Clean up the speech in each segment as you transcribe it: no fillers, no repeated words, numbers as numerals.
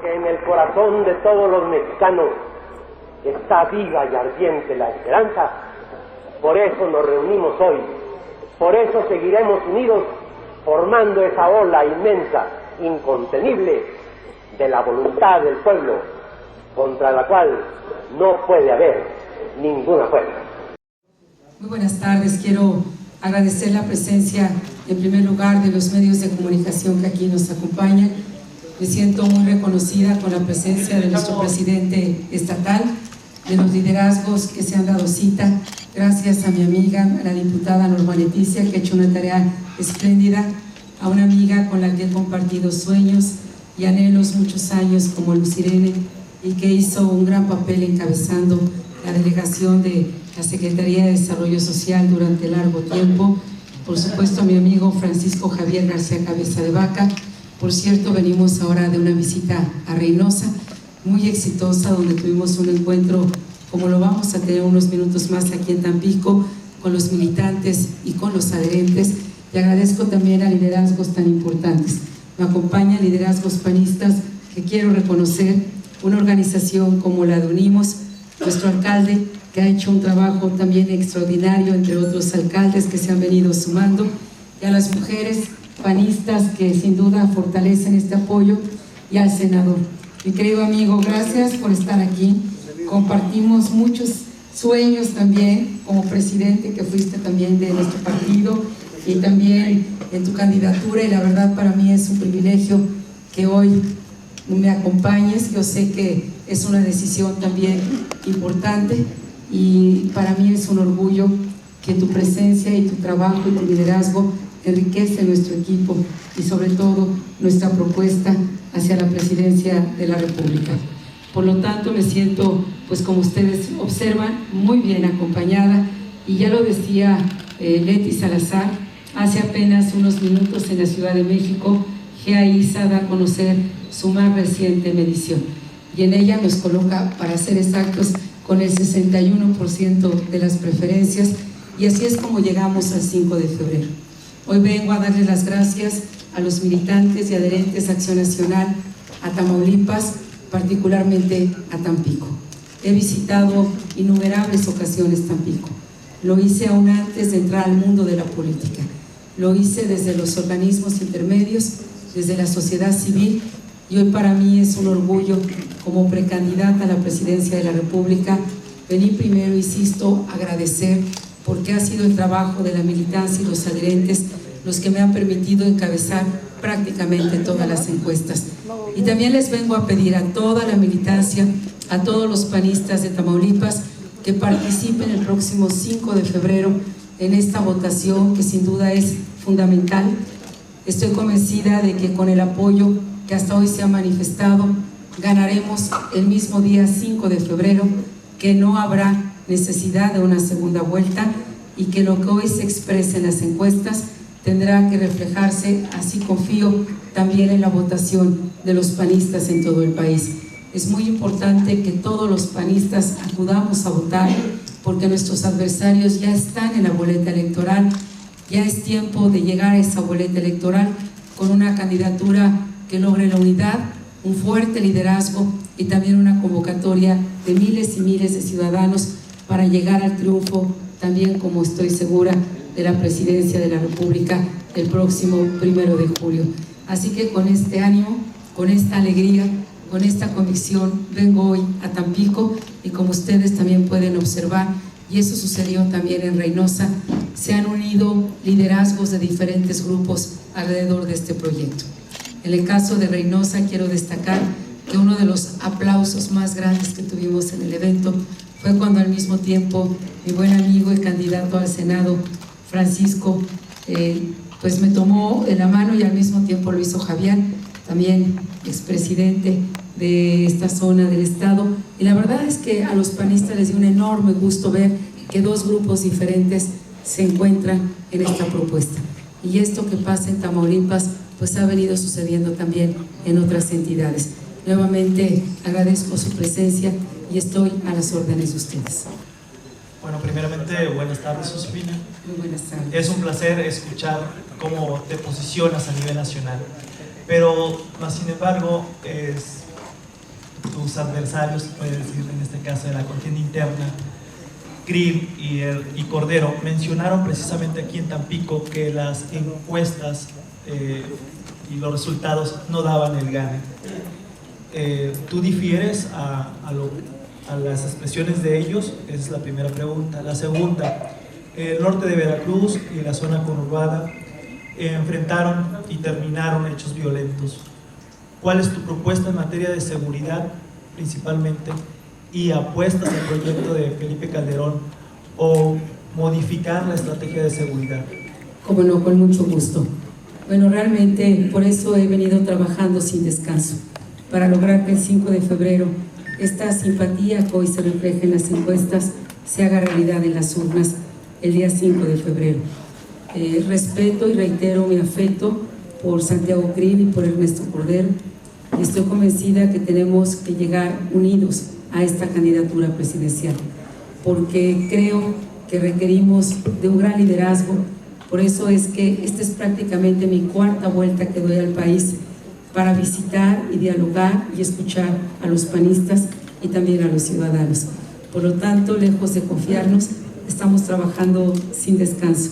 porque en el corazón de todos los mexicanos está viva y ardiente la esperanza. Por eso nos reunimos hoy, por eso seguiremos unidos, formando esa ola inmensa, incontenible, de la voluntad del pueblo, contra la cual no puede haber ninguna fuerza. Muy buenas tardes, quiero agradecer la presencia, en primer lugar, de los medios de comunicación que aquí nos acompañan. Me siento muy reconocida con la presencia de nuestro presidente estatal, de los liderazgos que se han dado cita. Gracias a mi amiga, a la diputada Norma Leticia, que ha hecho una tarea espléndida, a una amiga con la que he compartido sueños y anhelos muchos años como Luz Irene, y que hizo un gran papel encabezando la delegación de la Secretaría de Desarrollo Social durante largo tiempo. Por supuesto, a mi amigo Francisco Javier García Cabeza de Vaca. Por cierto, venimos ahora de una visita a Reynosa, muy exitosa, donde tuvimos un encuentro, como lo vamos a tener unos minutos más aquí en Tampico, con los militantes y con los adherentes. Y agradezco también a liderazgos tan importantes. Me acompañan liderazgos panistas que quiero reconocer, una organización como la de Unimos, nuestro alcalde, que ha hecho un trabajo también extraordinario, entre otros alcaldes que se han venido sumando, y a las mujeres panistas que sin duda fortalecen este apoyo, y al senador. Mi querido amigo, gracias por estar aquí. Compartimos muchos sueños también, como presidente que fuiste también de nuestro partido, y también en tu candidatura, y la verdad para mí es un privilegio que hoy me acompañes. Yo sé que es una decisión también importante, y para mí es un orgullo que tu presencia y tu trabajo y tu liderazgo enriquece nuestro equipo y sobre todo nuestra propuesta hacia la presidencia de la República. Por lo tanto, me siento, pues como ustedes observan, muy bien acompañada, y ya lo decía Leti Salazar, hace apenas unos minutos en la Ciudad de México, GAISA da a conocer su más reciente medición, y en ella nos coloca, para ser exactos, con el 61% de las preferencias, y así es como llegamos al 5 de febrero. Hoy vengo a darles las gracias a los militantes y adherentes a Acción Nacional, a Tamaulipas, particularmente a Tampico. He visitado innumerables ocasiones Tampico. Lo hice aún antes de entrar al mundo de la política. Lo hice desde los organismos intermedios, desde la sociedad civil, y hoy para mí es un orgullo, como precandidata a la presidencia de la República, venir primero, insisto, a agradecer, porque ha sido el trabajo de la militancia y los adherentes los que me han permitido encabezar prácticamente todas las encuestas. Y también les vengo a pedir a toda la militancia, a todos los panistas de Tamaulipas, que participen el próximo 5 de febrero en esta votación que sin duda es fundamental. Estoy convencida de que con el apoyo que hasta hoy se ha manifestado, ganaremos el mismo día 5 de febrero, que no habrá necesidad de una segunda vuelta, y que lo que hoy se expresa en las encuestas tendrá que reflejarse, así confío, también en la votación de los panistas en todo el país. Es muy importante que todos los panistas acudamos a votar, porque nuestros adversarios ya están en la boleta electoral. Ya es tiempo de llegar a esa boleta electoral con una candidatura que logre la unidad, un fuerte liderazgo y también una convocatoria de miles y miles de ciudadanos para llegar al triunfo, también, como estoy segura, de la presidencia de la República el próximo 1 de julio. Así que con este ánimo, con esta alegría, con esta convicción, vengo hoy a Tampico, y como ustedes también pueden observar, y eso sucedió también en Reynosa, se han unido liderazgos de diferentes grupos alrededor de este proyecto. En el caso de Reynosa, quiero destacar que uno de los aplausos más grandes que tuvimos en el evento fue cuando al mismo tiempo mi buen amigo y candidato al Senado, Francisco, pues me tomó de la mano, y al mismo tiempo lo hizo Javier, también expresidente de esta zona del estado, y la verdad es que a los panistas les dio un enorme gusto ver que dos grupos diferentes se encuentran en esta propuesta. Y esto que pasa en Tamaulipas pues ha venido sucediendo también en otras entidades. Nuevamente agradezco su presencia y estoy a las órdenes de ustedes. Bueno, primeramente, buenas tardes, Josefina. Muy buenas tardes. Es un placer escuchar cómo te posicionas a nivel nacional, pero más sin embargo tus adversarios, puede decir en este caso de la contienda interna, Krill y Cordero, mencionaron precisamente aquí en Tampico que las encuestas y los resultados no daban el gane. ¿Tú difieres a las expresiones de ellos? Esa es la primera pregunta. La segunda, el norte de Veracruz y la zona conurbada enfrentaron y terminaron hechos violentos. ¿Cuál es tu propuesta en materia de seguridad principalmente? ¿Y apuestas al proyecto de Felipe Calderón o modificar la estrategia de seguridad? Como no, con mucho gusto. Bueno, realmente por eso he venido trabajando sin descanso, para lograr que el 5 de febrero esta simpatía que hoy se refleja en las encuestas se haga realidad en las urnas el día 5 de febrero. Respeto y reitero mi afecto por Santiago Krill y por Ernesto Cordero, y estoy convencida que tenemos que llegar unidos a esta candidatura presidencial, porque creo que requerimos de un gran liderazgo. Por eso es que esta es prácticamente mi cuarta vuelta que doy al país para visitar y dialogar y escuchar a los panistas y también a los ciudadanos. Por lo tanto, lejos de confiarnos, estamos trabajando sin descanso.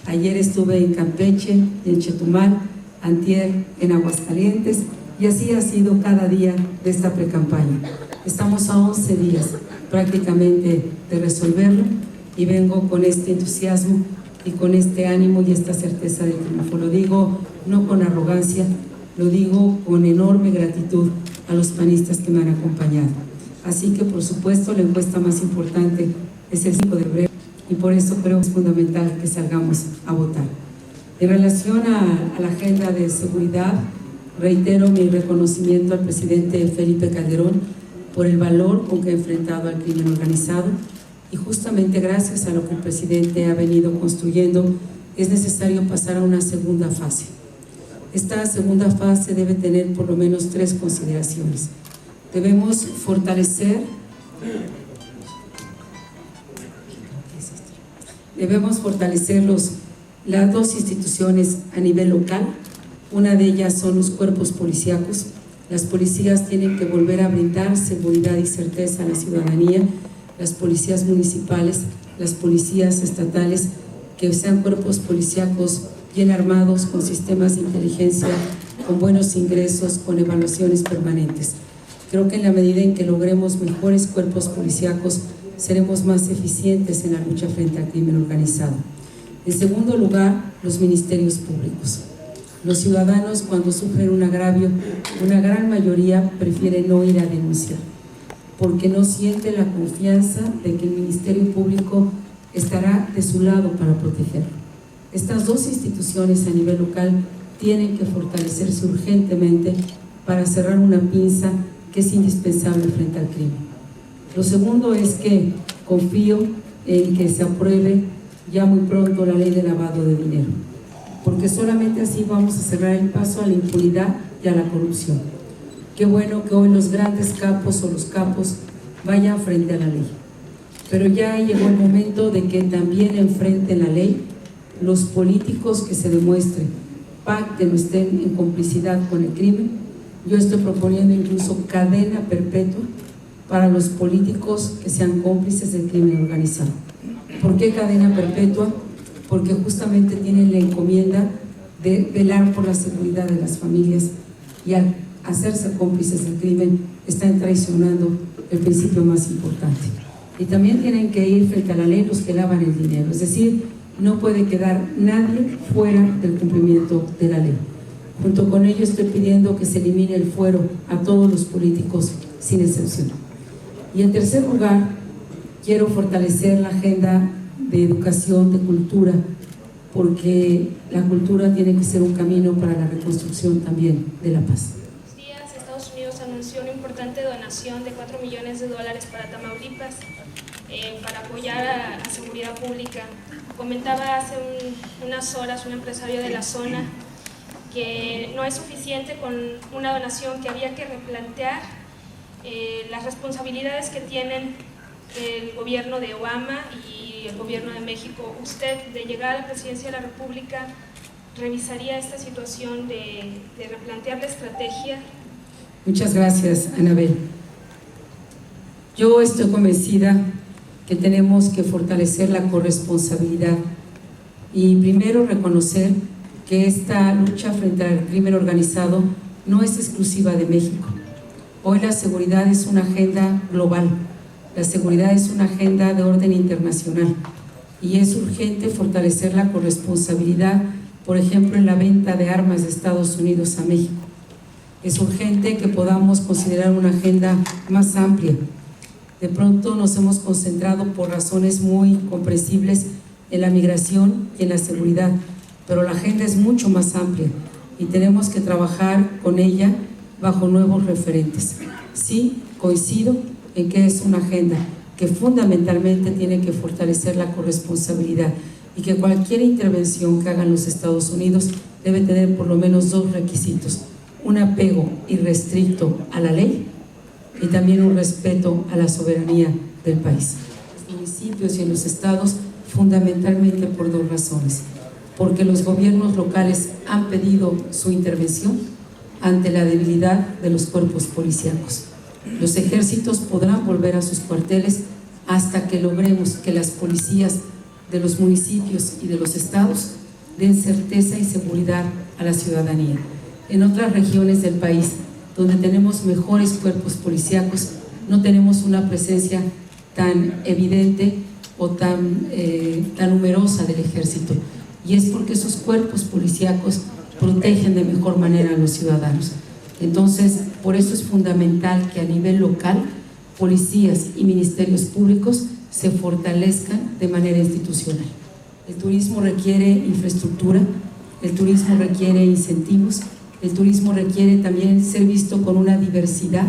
Ayer estuve en Campeche, en Chetumal, antier en Aguascalientes, y así ha sido cada día de esta precampaña. Estamos a 11 días prácticamente de resolverlo, y vengo con este entusiasmo y con este ánimo y esta certeza de triunfo. Lo digo no con arrogancia, lo digo con enorme gratitud a los panistas que me han acompañado. Así que, por supuesto, la encuesta más importante es el 5 de febrero, y por eso creo que es fundamental que salgamos a votar. En relación a la agenda de seguridad, reitero mi reconocimiento al presidente Felipe Calderón por el valor con que ha enfrentado al crimen organizado, y justamente gracias a lo que el presidente ha venido construyendo, es necesario pasar a una segunda fase. Esta segunda fase debe tener por lo menos 3 consideraciones. Debemos fortalecer las 2 instituciones a nivel local. Una de ellas son los cuerpos policíacos. Las policías tienen que volver a brindar seguridad y certeza a la ciudadanía. Las policías municipales, las policías estatales, que sean cuerpos policíacos bien armados, con sistemas de inteligencia, con buenos ingresos, con evaluaciones permanentes. Creo que en la medida en que logremos mejores cuerpos policíacos, seremos más eficientes en la lucha frente al crimen organizado. En segundo lugar, los ministerios públicos. Los ciudadanos, cuando sufren un agravio, una gran mayoría prefiere no ir a denunciar, porque no siente la confianza de que el Ministerio Público estará de su lado para protegerlo. Estas 2 instituciones a nivel local tienen que fortalecerse urgentemente para cerrar una pinza que es indispensable frente al crimen. Lo segundo es que confío en que se apruebe ya muy pronto la ley de lavado de dinero, porque solamente así vamos a cerrar el paso a la impunidad y a la corrupción. Qué bueno que hoy los grandes capos o los capos vayan frente a la ley, pero ya llegó el momento de que también enfrenten la ley los políticos que se demuestren, pacten o estén en complicidad con el crimen. Yo estoy proponiendo incluso cadena perpetua para los políticos que sean cómplices del crimen organizado. ¿Por qué cadena perpetua? Porque justamente tienen la encomienda de velar por la seguridad de las familias, y al hacerse cómplices del crimen están traicionando el principio más importante. Y también tienen que ir frente a la ley los que lavan el dinero, es decir, no puede quedar nadie fuera del cumplimiento de la ley. Junto con ello estoy pidiendo que se elimine el fuero a todos los políticos sin excepción. Y en tercer lugar, quiero fortalecer la agenda de educación, de cultura, porque la cultura tiene que ser un camino para la reconstrucción también de la paz. Estados Unidos anunció una importante donación de $4 millones para Tamaulipas para apoyar a la seguridad pública. Comentaba hace unas horas un empresario de la zona que no es suficiente con una donación, que había que replantear las responsabilidades que tienen el gobierno de Obama y el gobierno de México. Usted, de llegar a la presidencia de la República, ¿revisaría esta situación de replantear la estrategia? Muchas gracias, Anabel. Yo estoy convencida que tenemos que fortalecer la corresponsabilidad y primero reconocer que esta lucha frente al crimen organizado no es exclusiva de México. Hoy la seguridad es una agenda global, la seguridad es una agenda de orden internacional y es urgente fortalecer la corresponsabilidad, por ejemplo, en la venta de armas de Estados Unidos a México. Es urgente que podamos considerar una agenda más amplia. De pronto nos hemos concentrado por razones muy comprensibles en la migración y en la seguridad, pero la agenda es mucho más amplia y tenemos que trabajar con ella bajo nuevos referentes. Sí, coincido en que es una agenda que fundamentalmente tiene que fortalecer la corresponsabilidad y que cualquier intervención que hagan los Estados Unidos debe tener por lo menos dos requisitos: un apego irrestricto a la ley y también un respeto a la soberanía del país. Los municipios y en los estados, fundamentalmente por dos razones: porque los gobiernos locales han pedido su intervención ante la debilidad de los cuerpos policíacos. Los ejércitos podrán volver a sus cuarteles hasta que logremos que las policías de los municipios y de los estados den certeza y seguridad a la ciudadanía. En otras regiones del país, donde tenemos mejores cuerpos policíacos, no tenemos una presencia tan evidente o tan numerosa del ejército. Y es porque esos cuerpos policíacos protegen de mejor manera a los ciudadanos. Entonces, por eso es fundamental que a nivel local, policías y ministerios públicos se fortalezcan de manera institucional. El turismo requiere infraestructura, el turismo requiere incentivos, el turismo requiere también ser visto con una diversidad.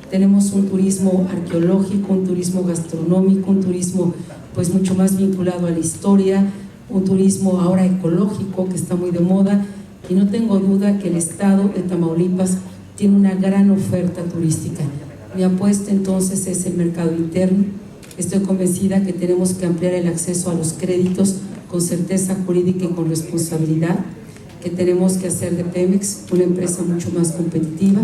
Tenemos un turismo arqueológico, un turismo gastronómico, un turismo pues mucho más vinculado a la historia, un turismo ahora ecológico que está muy de moda, y no tengo duda que el estado de Tamaulipas tiene una gran oferta turística. Mi apuesta entonces es el mercado interno. Estoy convencida que tenemos que ampliar el acceso a los créditos con certeza jurídica y con responsabilidad, que tenemos que hacer de Pemex una empresa mucho más competitiva.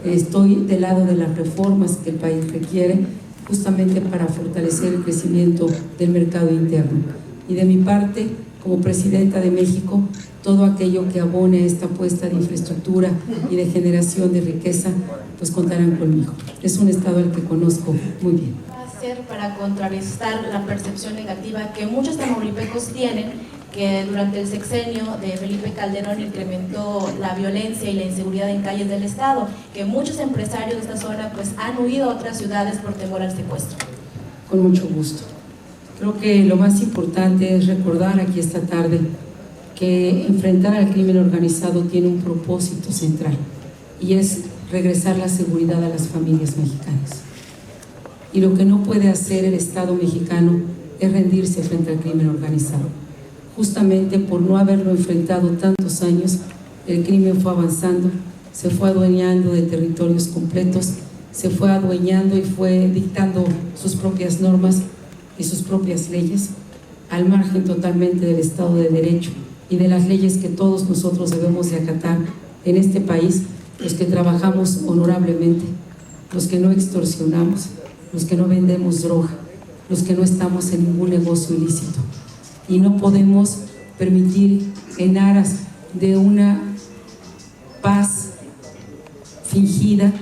Estoy del lado de las reformas que el país requiere, justamente para fortalecer el crecimiento del mercado interno. Y de mi parte, como presidenta de México, todo aquello que abone a esta apuesta de infraestructura y de generación de riqueza, pues contarán conmigo. Es un estado al que conozco muy bien. ¿Qué va a hacer para contrarrestar la percepción negativa que muchos tamaulipecos tienen, que durante el sexenio de Felipe Calderón incrementó la violencia y la inseguridad en calles del estado, que muchos empresarios de esta zona pues han huido a otras ciudades por temor al secuestro? Con mucho gusto. Creo que lo más importante es recordar aquí esta tarde que enfrentar al crimen organizado tiene un propósito central, y es regresar la seguridad a las familias mexicanas. Y lo que no puede hacer el Estado mexicano es rendirse frente al crimen organizado. Justamente por no haberlo enfrentado tantos años, el crimen fue avanzando, se fue adueñando de territorios completos, se fue adueñando y fue dictando sus propias normas y sus propias leyes, al margen totalmente del Estado de Derecho y de las leyes que todos nosotros debemos de acatar en este país, los que trabajamos honorablemente, los que no extorsionamos, los que no vendemos droga, los que no estamos en ningún negocio ilícito. Y no podemos permitir, en aras de una paz fingida,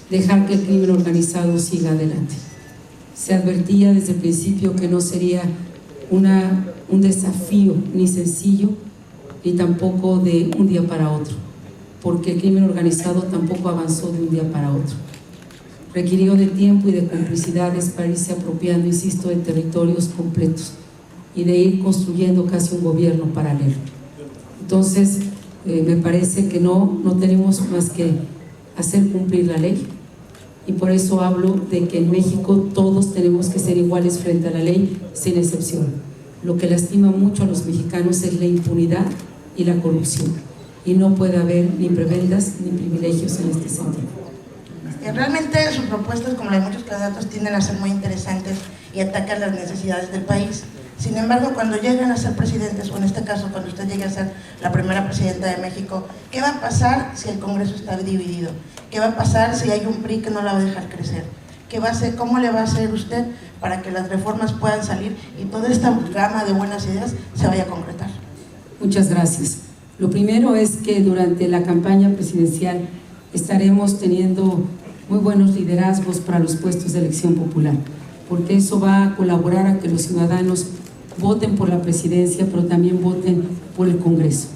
dejar que el crimen organizado siga adelante. Se advertía desde el principio que no sería un desafío ni sencillo, ni tampoco de un día para otro, porque el crimen organizado tampoco avanzó de un día para otro. Requirió de tiempo y de complicidades para irse apropiando, insisto, de territorios completos y de ir construyendo casi un gobierno paralelo. Entonces, me parece que no tenemos más que hacer cumplir la ley, y por eso hablo de que en México todos tenemos que ser iguales frente a la ley, sin excepción. Lo que lastima mucho a los mexicanos es la impunidad y la corrupción, y no puede haber ni prebendas ni privilegios en este sentido. Realmente sus propuestas, como las de muchos candidatos, tienden a ser muy interesantes y atacan las necesidades del país. Sin embargo, cuando lleguen a ser presidentes, o en este caso cuando usted llegue a ser la primera presidenta de México, ¿qué va a pasar si el Congreso está dividido? ¿Qué va a pasar si hay un PRI que no la va a dejar crecer? ¿Cómo le va a hacer usted para que las reformas puedan salir y toda esta gama de buenas ideas se vaya a concretar? Muchas gracias. Lo primero es que durante la campaña presidencial estaremos teniendo muy buenos liderazgos para los puestos de elección popular, porque eso va a colaborar a que los ciudadanos voten por la presidencia, pero también voten por el Congreso.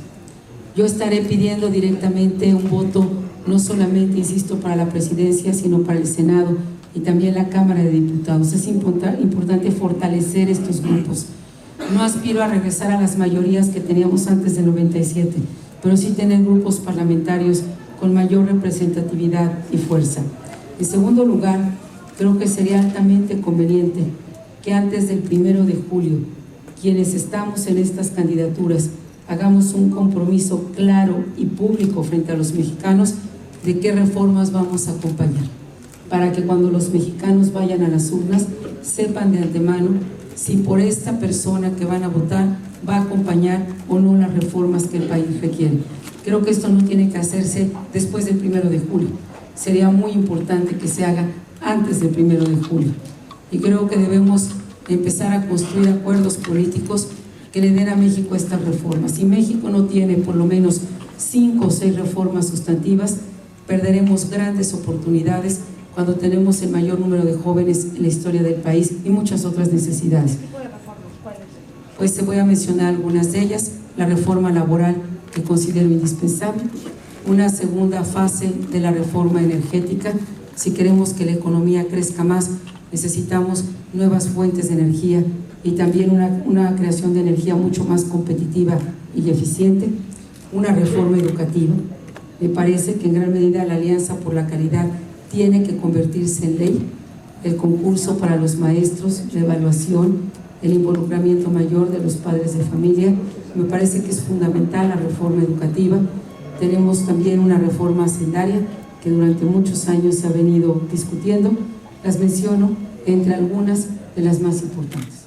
Yo estaré pidiendo directamente un voto, no solamente, insisto, para la presidencia, sino para el Senado y también la Cámara de Diputados. Es importante fortalecer estos grupos. No aspiro a regresar a las mayorías que teníamos antes del 97, pero sí tener grupos parlamentarios con mayor representatividad y fuerza. En segundo lugar, creo que sería altamente conveniente que antes del 1 de julio, quienes estamos en estas candidaturas, hagamos un compromiso claro y público frente a los mexicanos de qué reformas vamos a acompañar, para que cuando los mexicanos vayan a las urnas sepan de antemano si por esta persona que van a votar va a acompañar o no las reformas que el país requiere. Creo que esto no tiene que hacerse después del 1 de julio. Sería muy importante que se haga antes del 1 de julio. Y creo que debemos empezar a construir acuerdos políticos que le den a México estas reformas. Si México no tiene por lo menos 5 o 6 reformas sustantivas, perderemos grandes oportunidades cuando tenemos el mayor número de jóvenes en la historia del país y muchas otras necesidades. ¿Qué tipo de reformas? ¿Cuáles? Pues te voy a mencionar algunas de ellas. La reforma laboral, que considero indispensable. Una segunda fase de la reforma energética. Si queremos que la economía crezca más, necesitamos nuevas fuentes de energía y también una creación de energía mucho más competitiva y eficiente. Una reforma educativa. Me parece que en gran medida la Alianza por la Calidad tiene que convertirse en ley. El concurso para los maestros, la evaluación, el involucramiento mayor de los padres de familia. Me parece que es fundamental la reforma educativa. Tenemos también una reforma hacendaria que durante muchos años se ha venido discutiendo. Las menciono entre algunas de las más importantes.